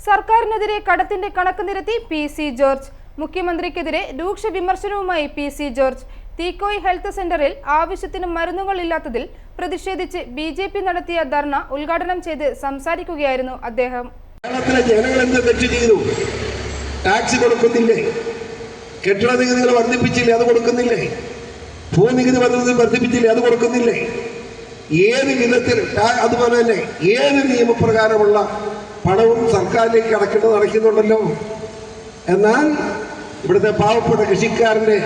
സർക്കാരിനെതിരെ കടത്തിന്റെ കണക്ക് നിരത്തി പി.സി. ജോർജ്. മുഖ്യമന്ത്രിക്കെതിരെ രൂക്ഷ വിമർശനവുമായി പി.സി. ജോർജ്. തീക്കോയി ഹെൽത്ത് സെന്ററിൽ ആവശ്യത്തിന് മരുന്നുകളില്ലാത്തതിൽ പ്രതിഷേധിച്ച് ബി.ജെ.പി. നടത്തിയ ധർണ ഉദ്ഘാടനം ചെയ്ത് സംസാരിക്കുകയായിരുന്നു അദ്ദേഹം. കേരളത്തിലെ ജനങ്ങൾ എന്ത് തെറ്റ് ചെയ്തു? ടാക്സ് കൊടുക്കുന്നില്ലേ? കെട്ടിട നികുതികൾ വർദ്ധിപ്പിച്ചില്ലേ? അത് കൊടുക്കുന്നില്ലേ? ഭൂനികുതി വർദ്ധിപ്പിച്ചില്ലേ? അത് കൊടുക്കുന്നില്ലേ? ഏത് വിധത്തിൽ അതുപോലെ തന്നെ ഏത് നിയമപ്രകാരമുള്ള പണവും സർക്കാരിലേക്ക് അടയ്ക്കുന്നുണ്ടല്ലോ. എന്നാൽ ഇവിടുത്തെ പാവപ്പെട്ട കൃഷിക്കാരൻ്റെ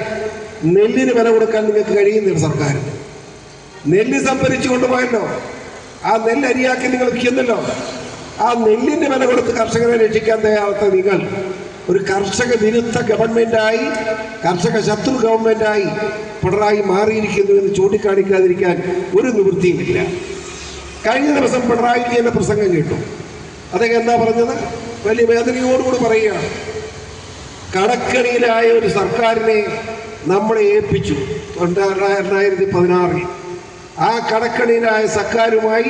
നെല്ലിന് വില കൊടുക്കാൻ നിങ്ങൾക്ക് കഴിയുന്നില്ല. സർക്കാർ നെല്ല് സംഭരിച്ചു കൊണ്ടുപോയല്ലോ. ആ നെല്ല് അരിയാക്കി നിങ്ങൾ വിൽക്കുന്നല്ലോ. ആ നെല്ലിന് വില കൊടുത്ത് കർഷകരെ രക്ഷിക്കാൻ തയ്യാറാത്ത നിങ്ങൾ ഒരു കർഷക വിരുദ്ധ ഗവൺമെന്റായി, കർഷക ശത്രു ഗവൺമെന്റായി പിണറായി മാറിയിരിക്കുന്നു എന്ന് ചൂണ്ടിക്കാണിക്കാതിരിക്കാൻ ഒരു നിവൃത്തിയുമില്ല. കഴിഞ്ഞ ദിവസം പിണറായി വിജയന്റെ പ്രസംഗം കേട്ടു. അദ്ദേഹം എന്താ പറഞ്ഞത്? വലിയ വേദനയോടുകൂടി പറയുകയാണ്, കടക്കണിയിലായ ഒരു സർക്കാരിനെ നമ്മളെ ഏൽപ്പിച്ചു 2016. ആ കടക്കണിയിലായ സർക്കാരുമായി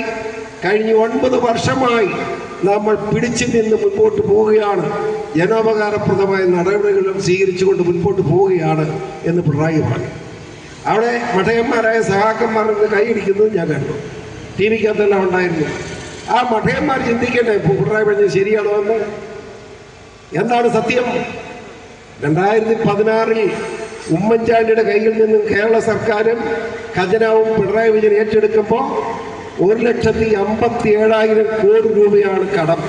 കഴിഞ്ഞ 9 വർഷമായി നമ്മൾ പിടിച്ചു നിന്ന് മുൻപോട്ട് പോവുകയാണ്. ജനോപകാരപ്രദമായ നടപടികളും സ്വീകരിച്ചുകൊണ്ട് മുൻപോട്ട് പോവുകയാണ് എന്ന് പിണറായി പറഞ്ഞു. അവിടെ മഠയന്മാരായ സഹാക്കന്മാർക്ക് കൈയടിക്കുന്നത് ഞാൻ കണ്ടു. ടി വിക്കകത്തെല്ലാം ഉണ്ടായിരുന്നു. ആ മഠയന്മാർ ചിന്തിക്കട്ടെ, പിണറായി പറഞ്ഞത് ശരിയാണോ എന്ന്. എന്താണ് സത്യം? 2016 ഉമ്മൻചാണ്ടിയുടെ കയ്യിൽ നിന്നും കേരള സർക്കാരും ഖജനാവും പിണറായി വിജയൻ ഏറ്റെടുക്കുമ്പോൾ 1,57,000 കോടി രൂപയാണ് കടം.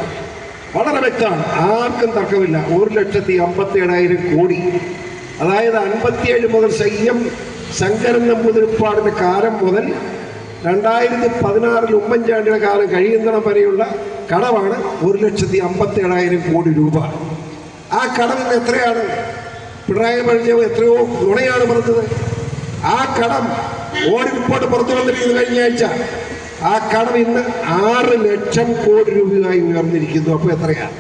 വളരെ വ്യക്തമാണ്, ആർക്കും തർക്കമില്ല. 1,57,000 കോടി. അതായത് 57 മുതൽ ശങ്കരൻ നമ്പൂതിരിപ്പാടിന്റെ കാലം മുതൽ 2016 ഉമ്മൻചാണ്ടിയുടെ കാലം കഴിയുന്നിടം വരെയുള്ള കടമാണ് 1,57,000 കോടി രൂപ. ആ കടം ഇന്ന് എത്രയാണ്? പിണറായി വിജയൻ എത്രയോ നുണയാണ് പറഞ്ഞത്. ആ കടം ഓഡിറ്റ് റിപ്പോർട്ട് പുറത്തു വന്നിരിക്കുന്നു കഴിഞ്ഞ ആഴ്ച. ആ കടം ഇന്ന് 6 ലക്ഷം കോടി രൂപയായി ഉയർന്നിരിക്കുന്നു. അപ്പോൾ എത്രയാണ്?